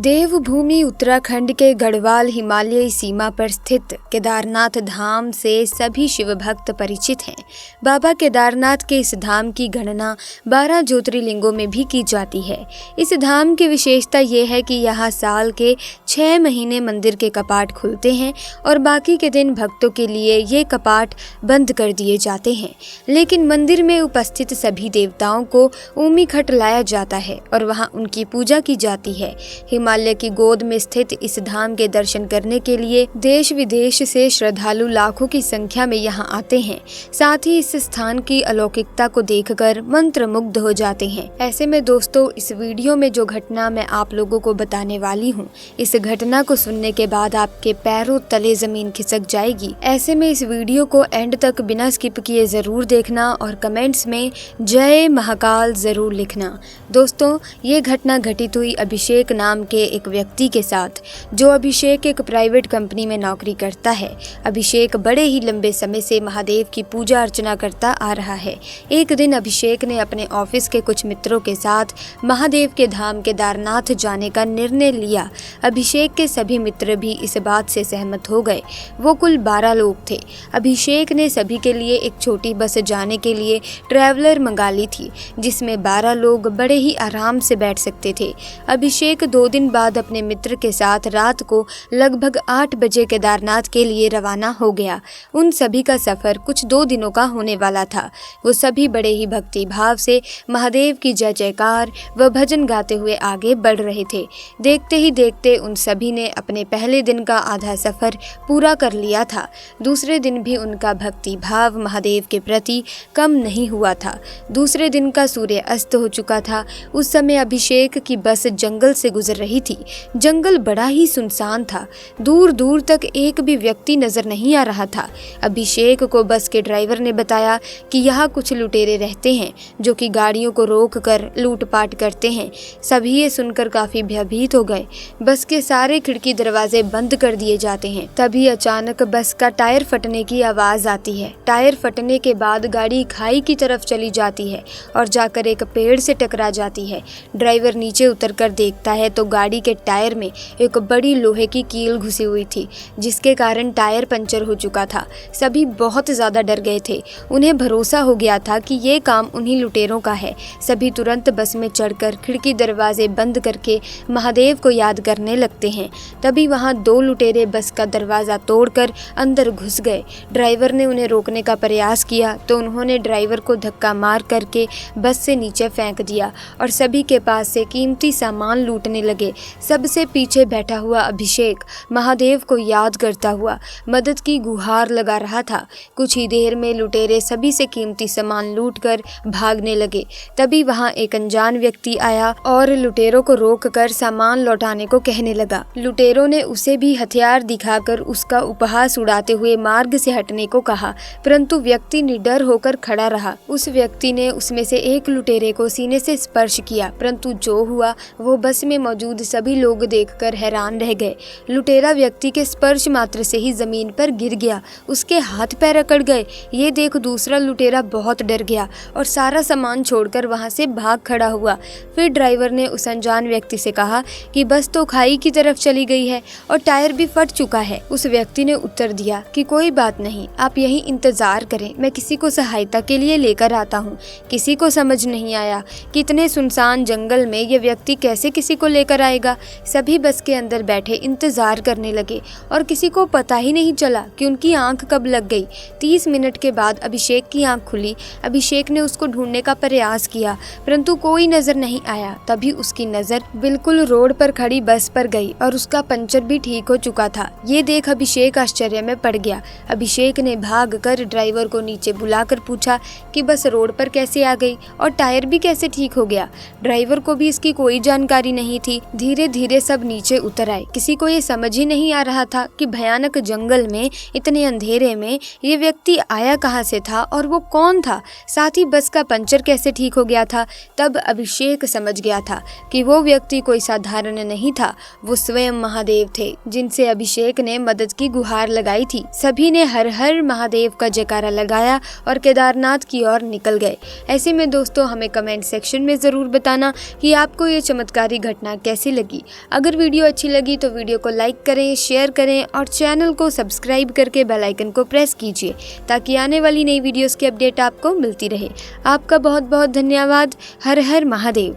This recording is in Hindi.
देवभूमि उत्तराखंड के गढ़वाल हिमालयी सीमा पर स्थित केदारनाथ धाम से सभी शिव भक्त परिचित हैं। बाबा केदारनाथ के इस धाम की गणना 12 ज्योतिर्लिंगों में भी की जाती है। इस धाम की विशेषता ये है कि यहाँ साल के 6 महीने मंदिर के कपाट खुलते हैं और बाकी के दिन भक्तों के लिए ये कपाट बंद कर दिए जाते हैं। लेकिन मंदिर में उपस्थित सभी देवताओं को ऊमी खट लाया जाता है और वहाँ उनकी पूजा की जाती है। हिमालय की गोद में स्थित इस धाम के दर्शन करने के लिए देश विदेश से श्रद्धालु लाखों की संख्या में यहाँ आते हैं। साथ ही इस स्थान की अलौकिकता को देखकर मंत्रमुग्ध हो जाते हैं। ऐसे में दोस्तों, इस वीडियो में जो घटना मैं आप लोगों को बताने वाली हूँ, इस घटना को सुनने के बाद आपके पैरों तले जमीन खिसक जाएगी। ऐसे में इस वीडियो को एंड तक बिना स्किप किए जरूर देखना और कमेंट्स में जय महाकाल जरूर लिखना। दोस्तों, ये घटना घटित हुई अभिषेक नाम के एक व्यक्ति के साथ, जो अभिषेक एक प्राइवेट कंपनी में नौकरी करता है। अभिषेक बड़े ही लंबे समय से महादेव की पूजा अर्चना करता आ रहा है। एक दिन अभिषेक ने अपने ऑफिस के कुछ मित्रों के साथ महादेव के धाम केदारनाथ जाने का निर्णय लिया। अभिषेक के सभी मित्र भी इस बात से सहमत हो गए। वो कुल 12 लोग थे। अभिषेक ने सभी के लिए एक छोटी बस जाने के लिए ट्रैवलर मंगा ली थी, जिसमें 12 लोग बड़े ही आराम से बैठ सकते थे। अभिषेक 2 दिन बाद अपने मित्र के साथ रात को लगभग 8 बजे केदारनाथ के लिए रवाना हो गया। उन सभी का सफर कुछ 2 दिनों का होने वाला था। वो सभी बड़े ही भक्ति भाव से महादेव की जय जयकार व भजन गाते हुए आगे बढ़ रहे थे। देखते ही देखते उन सभी ने अपने पहले दिन का आधा सफर पूरा कर लिया था। दूसरे दिन भी उनका भक्ति भाव महादेव के प्रति कम नहीं हुआ था। दूसरे दिन का सूर्य अस्त हो चुका था। उस समय अभिषेक की बस जंगल से गुजर रही थी। जंगल बड़ा ही सुनसान था। दूर दूर तक एक भी व्यक्ति नजर नहीं आ रहा था। अभिषेक को बस के ड्राइवर ने बताया कि यहाँ कुछ लुटेरे रहते हैं, जो कि गाड़ियों को रोक कर लूटपाट करते हैं। सभी ये सुनकर काफी भयभीत हो गए। बस के सारे खिड़की दरवाजे बंद कर दिए जाते हैं। तभी अचानक बस का टायर फटने की आवाज आती है। टायर फटने के बाद गाड़ी खाई की तरफ चली जाती है और जाकर एक पेड़ से टकरा जाती है। ड्राइवर नीचे उतरकर देखता है तो गाड़ी के टायर में एक बड़ी लोहे की कील घुसी हुई थी, जिसके कारण टायर पंचर हो चुका था। सभी बहुत ज्यादा डर गए थे। उन्हें भरोसा हो गया था कि ये काम उन्हीं लुटेरों का है। सभी तुरंत बस में चढ़कर खिड़की दरवाजे बंद करके महादेव को याद करने लगते हैं। तभी वहां 2 लुटेरे बस का दरवाजा तोड़कर अंदर घुस गए। ड्राइवर ने उन्हें रोकने का प्रयास किया तो उन्होंने ड्राइवर को धक्का मार करके बस से नीचे फेंक दिया और सभी के पास से कीमती सामान लूटने लगे। सबसे पीछे बैठा हुआ अभिषेक महादेव को याद करता हुआ मदद की गुहार लगा रहा था। कुछ ही देर में लुटेरे सभी से कीमती सामान लूटकर भागने लगे। तभी वहां एक अनजान व्यक्ति आया और लुटेरों को रोककर सामान लौटाने को कहने लगा। लुटेरों ने उसे भी हथियार दिखाकर उसका उपहास उड़ाते हुए मार्ग से हटने को कहा, परंतु व्यक्ति निडर होकर खड़ा रहा। उस व्यक्ति ने उसमें से एक लुटेरे को सीने से स्पर्श किया, परंतु जो हुआ वो बस में मौजूद सभी लोग देखकर हैरान रह गए। लुटेरा व्यक्ति के स्पर्श मात्र से ही जमीन पर गिर गया। उसके हाथ पैर अकड़ गए। ये देख दूसरा लुटेरा बहुत डर गया और सारा सामान छोड़कर वहां से भाग खड़ा हुआ। फिर ड्राइवर ने उस अनजान व्यक्ति से कहा कि बस तो खाई की तरफ चली गई है और टायर भी फट चुका है। उस व्यक्ति ने उत्तर दिया कि कोई बात नहीं, आप यहीं इंतजार करें, मैं किसी को सहायता के लिए लेकर आता हूँ। किसी को समझ नहीं आया कि इतने सुनसान जंगल में ये व्यक्ति कैसे किसी को लेकर आएगा। सभी बस के अंदर बैठे इंतजार करने लगे और किसी को पता ही नहीं चला कि उनकी आंख कब लग गई। 30 मिनट के बाद अभिषेक की आंख खुली। अभिषेक ने उसको ढूंढने का प्रयास किया, परंतु कोई नजर नहीं आया। तभी उसकी नजर बिल्कुल रोड पर खड़ी बस पर गई और उसका पंचर भी ठीक हो चुका था। ये देख अभिषेक आश्चर्य में पड़ गया। अभिषेक ने भागकर ड्राइवर को नीचे बुलाकर पूछा कि बस रोड पर कैसे आ गई और टायर भी कैसे ठीक हो गया। ड्राइवर को भी इसकी कोई जानकारी नहीं थी। धीरे धीरे सब नीचे उतर आए। किसी को ये समझ ही नहीं आ रहा था कि भयानक जंगल में इतने अंधेरे में ये व्यक्ति आया कहाँ से था और वो कौन था, साथ ही बस का पंचर कैसे ठीक हो गया था। तब अभिषेक समझ गया था कि वो व्यक्ति कोई साधारण नहीं था, वो स्वयं महादेव थे, जिनसे अभिषेक ने मदद की गुहार लगाई थी। सभी ने हर हर महादेव का जयकारा लगाया और केदारनाथ की ओर निकल गए। ऐसे में दोस्तों, हमें कमेंट सेक्शन में जरूर बताना कि आपको ये चमत्कारी घटना कैसी लगी। अगर वीडियो अच्छी लगी तो वीडियो को लाइक करें, शेयर करें और चैनल को सब्सक्राइब करके बेल आइकन को प्रेस कीजिए ताकि आने वाली नई वीडियोस की अपडेट आपको मिलती रहे। आपका बहुत बहुत धन्यवाद। हर हर महादेव।